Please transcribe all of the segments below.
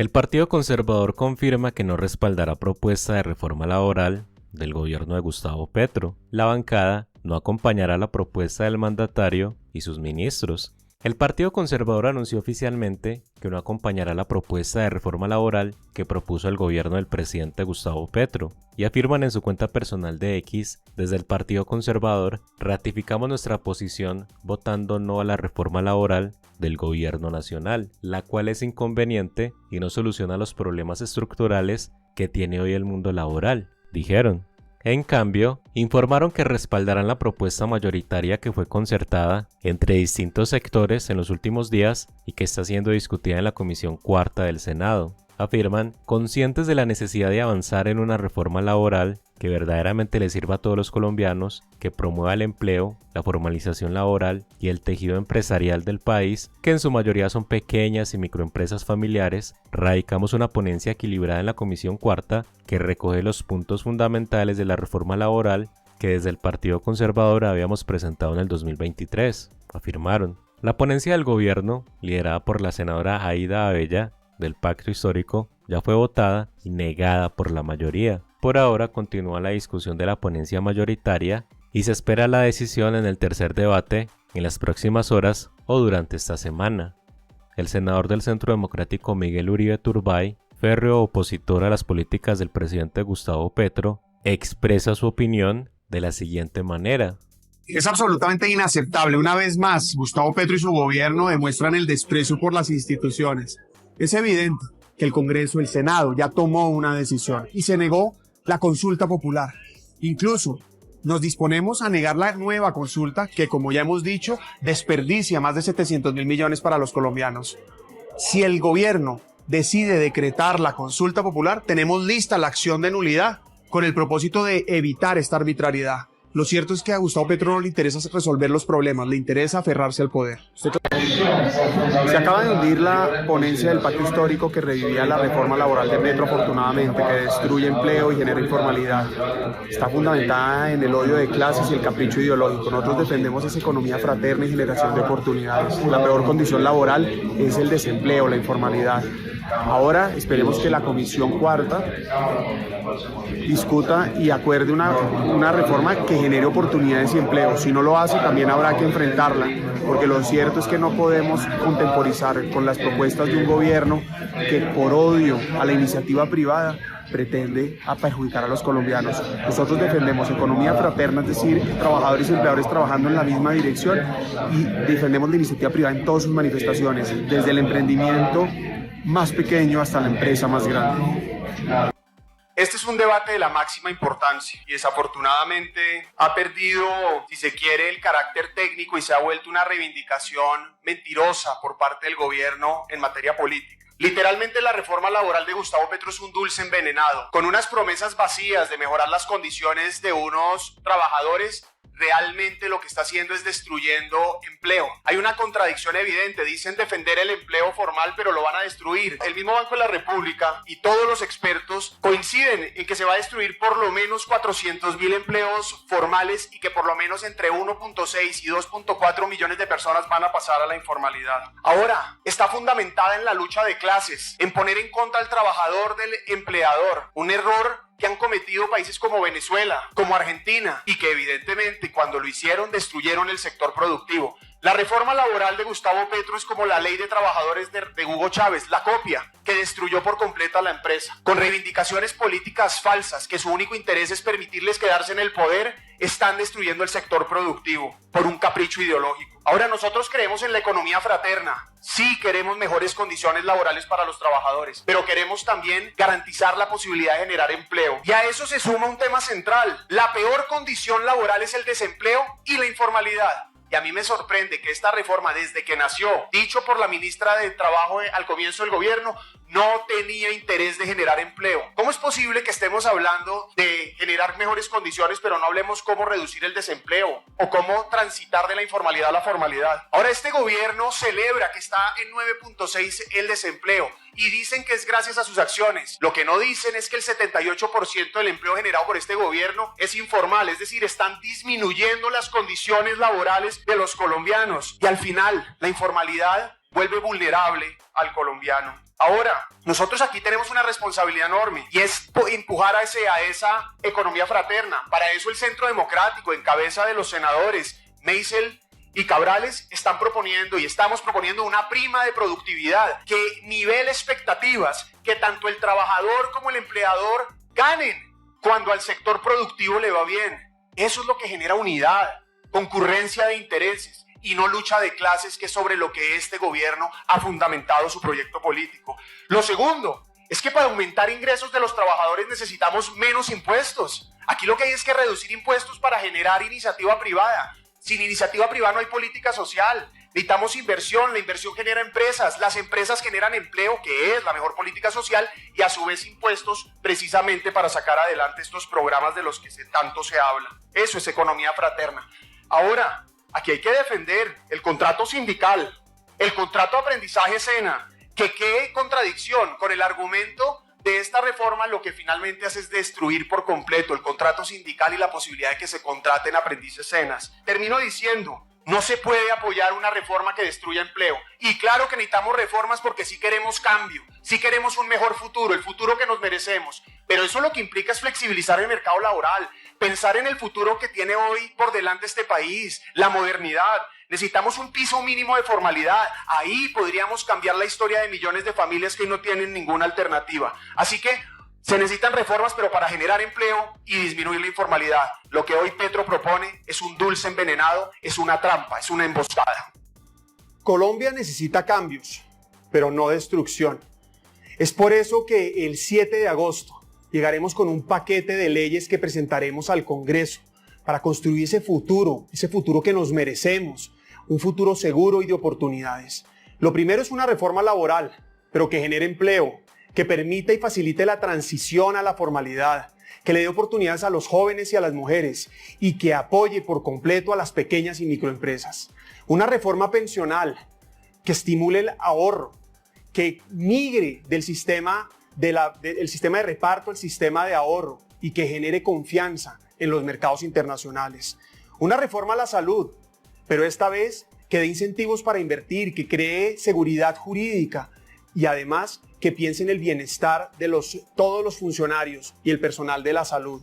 El Partido Conservador confirma que no respaldará propuesta de reforma laboral del gobierno de Gustavo Petro. La bancada no acompañará la propuesta del mandatario y sus ministros. El Partido Conservador anunció oficialmente que no acompañará la propuesta de reforma laboral que propuso el gobierno del presidente Gustavo Petro, y afirman en su cuenta personal de X: desde el Partido Conservador ratificamos nuestra posición votando no a la reforma laboral del gobierno nacional, la cual es inconveniente y no soluciona los problemas estructurales que tiene hoy el mundo laboral, dijeron. En cambio, informaron que respaldarán la propuesta mayoritaria que fue concertada entre distintos sectores en los últimos días y que está siendo discutida en la Comisión Cuarta del Senado. Afirman, conscientes de la necesidad de avanzar en una reforma laboral que verdaderamente le sirva a todos los colombianos, que promueva el empleo, la formalización laboral y el tejido empresarial del país, que en su mayoría son pequeñas y microempresas familiares, radicamos una ponencia equilibrada en la Comisión Cuarta que recoge los puntos fundamentales de la reforma laboral que desde el Partido Conservador habíamos presentado en el 2023, afirmaron. La ponencia del gobierno, liderada por la senadora Aida Abella, del Pacto Histórico, ya fue votada y negada por la mayoría. Por ahora continúa la discusión de la ponencia mayoritaria y se espera la decisión en el tercer debate en las próximas horas o durante esta semana. El senador del Centro Democrático Miguel Uribe Turbay, férreo opositor a las políticas del presidente Gustavo Petro, expresa su opinión de la siguiente manera. Es absolutamente inaceptable. Una vez más, Gustavo Petro y su gobierno demuestran el desprecio por las instituciones. Es evidente que el Congreso, el Senado, ya tomó una decisión y se negó la consulta popular. Incluso nos disponemos a negar la nueva consulta que, como ya hemos dicho, desperdicia más de 700.000 millones para los colombianos. Si el gobierno decide decretar la consulta popular, tenemos lista la acción de nulidad con el propósito de evitar esta arbitrariedad. Lo cierto es que a Gustavo Petro no le interesa resolver los problemas, le interesa aferrarse al poder. Se acaba de hundir la ponencia del Pacto Histórico que revivía la reforma laboral de Petro, afortunadamente, que destruye empleo y genera informalidad. Está fundamentada en el odio de clases y el capricho ideológico. Nosotros defendemos esa economía fraterna y generación de oportunidades. La peor condición laboral es el desempleo, la informalidad. Ahora esperemos que la Comisión Cuarta discuta y acuerde una reforma que genere oportunidades y empleo. Si no lo hace, también habrá que enfrentarla, porque lo cierto es que no podemos contemporizar con las propuestas de un gobierno que, por odio a la iniciativa privada, pretende perjudicar a los colombianos. Nosotros defendemos economía fraterna, es decir, trabajadores y empleadores trabajando en la misma dirección, y defendemos la iniciativa privada en todas sus manifestaciones, desde el emprendimiento más pequeño hasta la empresa más grande. Este es un debate de la máxima importancia y desafortunadamente ha perdido, si se quiere, el carácter técnico y se ha vuelto una reivindicación mentirosa por parte del gobierno en materia política. Literalmente la reforma laboral de Gustavo Petro es un dulce envenenado, con unas promesas vacías de mejorar las condiciones de unos trabajadores. Realmente lo que está haciendo es destruyendo empleo. Hay una contradicción evidente. Dicen defender el empleo formal, pero lo van a destruir. El mismo Banco de la República y todos los expertos coinciden en que se va a destruir por lo menos 400.000 empleos formales y que por lo menos entre 1.6 y 2.4 millones de personas van a pasar a la informalidad. Ahora, está fundamentada en la lucha de clases, en poner en contra al trabajador del empleador. Un error que han cometido países como Venezuela, como Argentina, y que evidentemente cuando lo hicieron destruyeron el sector productivo. La reforma laboral de Gustavo Petro es como la ley de trabajadores de Hugo Chávez, la copia, que destruyó por completo la empresa. Con reivindicaciones políticas falsas, que su único interés es permitirles quedarse en el poder, están destruyendo el sector productivo por un capricho ideológico. Ahora, nosotros creemos en la economía fraterna. Sí queremos mejores condiciones laborales para los trabajadores, pero queremos también garantizar la posibilidad de generar empleo. Y a eso se suma un tema central. La peor condición laboral es el desempleo y la informalidad. Y a mí me sorprende que esta reforma, desde que nació, dicho por la ministra de Trabajo al comienzo del gobierno, no tenía interés de generar empleo. ¿Cómo es posible que estemos hablando de generar mejores condiciones, pero no hablemos cómo reducir el desempleo o cómo transitar de la informalidad a la formalidad? Ahora este gobierno celebra que está en 9.6 el desempleo y dicen que es gracias a sus acciones. Lo que no dicen es que el 78% del empleo generado por este gobierno es informal, es decir, están disminuyendo las condiciones laborales de los colombianos. Y al final, la informalidad vuelve vulnerable al colombiano. Ahora, nosotros aquí tenemos una responsabilidad enorme y es empujar a esa economía fraterna. Para eso el Centro Democrático, en cabeza de los senadores Meisel y Cabrales, estamos proponiendo una prima de productividad que nivele expectativas, que tanto el trabajador como el empleador ganen cuando al sector productivo le va bien. Eso es lo que genera unidad, concurrencia de intereses y no lucha de clases, que es sobre lo que este gobierno ha fundamentado su proyecto político. Lo segundo es que para aumentar ingresos de los trabajadores necesitamos menos impuestos. Aquí lo que hay es que reducir impuestos para generar iniciativa privada. Sin iniciativa privada no hay política social. Necesitamos inversión, la inversión genera empresas, las empresas generan empleo, que es la mejor política social, y a su vez impuestos precisamente para sacar adelante estos programas de los que tanto se habla. Eso es economía fraterna. Ahora, aquí hay que defender el contrato sindical, el contrato de aprendizaje SENA, que quede contradicción con el argumento de esta reforma. Lo que finalmente hace es destruir por completo el contrato sindical y la posibilidad de que se contraten aprendices SENAs. Termino diciendo, no se puede apoyar una reforma que destruya empleo. Y claro que necesitamos reformas porque sí queremos cambio, sí queremos un mejor futuro, el futuro que nos merecemos. Pero eso lo que implica es flexibilizar el mercado laboral, pensar en el futuro que tiene hoy por delante este país, la modernidad. Necesitamos un piso mínimo de formalidad. Ahí podríamos cambiar la historia de millones de familias que no tienen ninguna alternativa. Así que se necesitan reformas, pero para generar empleo y disminuir la informalidad. Lo que hoy Petro propone es un dulce envenenado, es una trampa, es una emboscada. Colombia necesita cambios, pero no destrucción. Es por eso que el 7 de agosto llegaremos con un paquete de leyes que presentaremos al Congreso para construir ese futuro que nos merecemos, un futuro seguro y de oportunidades. Lo primero es una reforma laboral, pero que genere empleo, que permita y facilite la transición a la formalidad, que le dé oportunidades a los jóvenes y a las mujeres y que apoye por completo a las pequeñas y microempresas. Una reforma pensional que estimule el ahorro, que migre del sistema del sistema de reparto al sistema de ahorro y que genere confianza en los mercados internacionales. Una reforma a la salud, pero esta vez que dé incentivos para invertir, que cree seguridad jurídica y además que piense en el bienestar de todos los funcionarios y el personal de la salud.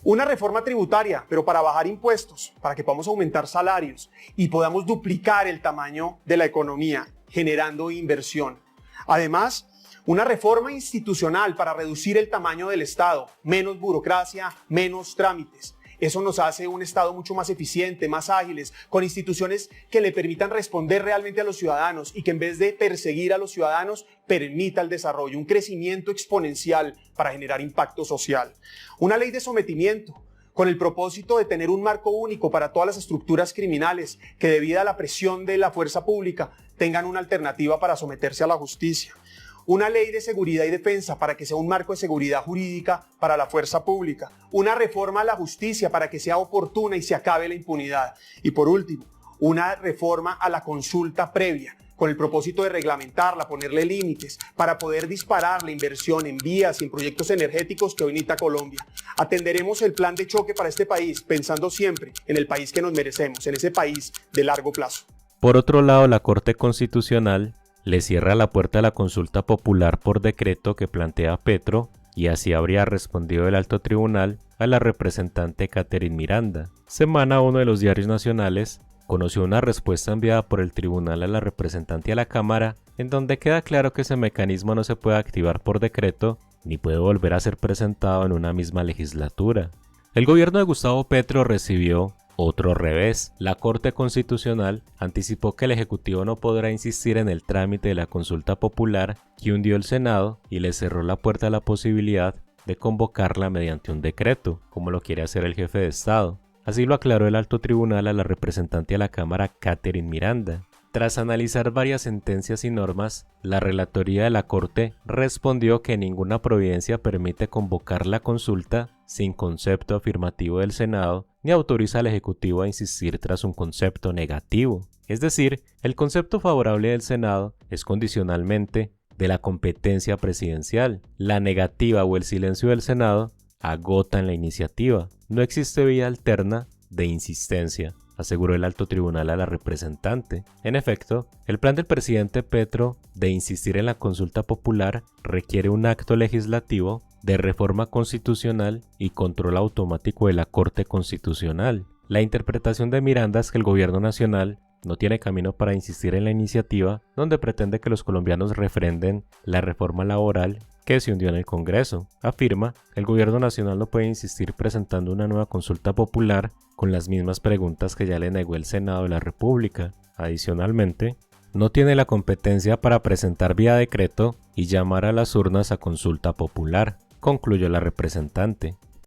Una reforma tributaria, pero para bajar impuestos, para que podamos aumentar salarios y podamos duplicar el tamaño de la economía, generando inversión. Además, una reforma institucional para reducir el tamaño del Estado, menos burocracia, menos trámites. Eso nos hace un Estado mucho más eficiente, más ágiles, con instituciones que le permitan responder realmente a los ciudadanos y que en vez de perseguir a los ciudadanos, permita el desarrollo, un crecimiento exponencial para generar impacto social. Una ley de sometimiento, con el propósito de tener un marco único para todas las estructuras criminales que debido a la presión de la fuerza pública tengan una alternativa para someterse a la justicia. Una ley de seguridad y defensa para que sea un marco de seguridad jurídica para la fuerza pública. Una reforma a la justicia para que sea oportuna y se acabe la impunidad. Y por último, una reforma a la consulta previa con el propósito de reglamentarla, ponerle límites para poder disparar la inversión en vías y en proyectos energéticos que hoy necesita Colombia. Atenderemos el plan de choque para este país pensando siempre en el país que nos merecemos, en ese país de largo plazo. Por otro lado, la Corte Constitucional le cierra la puerta a la consulta popular por decreto que plantea Petro y así habría respondido el alto tribunal a la representante Catherine Miranda. Semana 1 de los diarios nacionales conoció una respuesta enviada por el tribunal a la representante y a la Cámara en donde queda claro que ese mecanismo no se puede activar por decreto ni puede volver a ser presentado en una misma legislatura. El gobierno de Gustavo Petro recibió otro revés. La Corte Constitucional anticipó que el Ejecutivo no podrá insistir en el trámite de la consulta popular que hundió el Senado y le cerró la puerta a la posibilidad de convocarla mediante un decreto, como lo quiere hacer el jefe de Estado. Así lo aclaró el alto tribunal a la representante de la Cámara, Catherine Miranda. Tras analizar varias sentencias y normas, la relatoría de la Corte respondió que ninguna providencia permite convocar la consulta sin concepto afirmativo del Senado ni autoriza al Ejecutivo a insistir tras un concepto negativo. Es decir, el concepto favorable del Senado es condicionalmente de la competencia presidencial. La negativa o el silencio del Senado agotan la iniciativa. No existe vía alterna de insistencia. aseguró el alto tribunal a la representante. En efecto, el plan del presidente Petro de insistir en la consulta popular requiere un acto legislativo de reforma constitucional y control automático de la Corte Constitucional. La interpretación de Miranda es que el gobierno nacional no tiene camino para insistir en la iniciativa donde pretende que los colombianos refrenden la reforma laboral que se hundió en el Congreso. Afirma que el gobierno nacional no puede insistir presentando una nueva consulta popular con las mismas preguntas que ya le negó el Senado de la República. Adicionalmente, no tiene la competencia para presentar vía decreto y llamar a las urnas a consulta popular, concluyó la representante.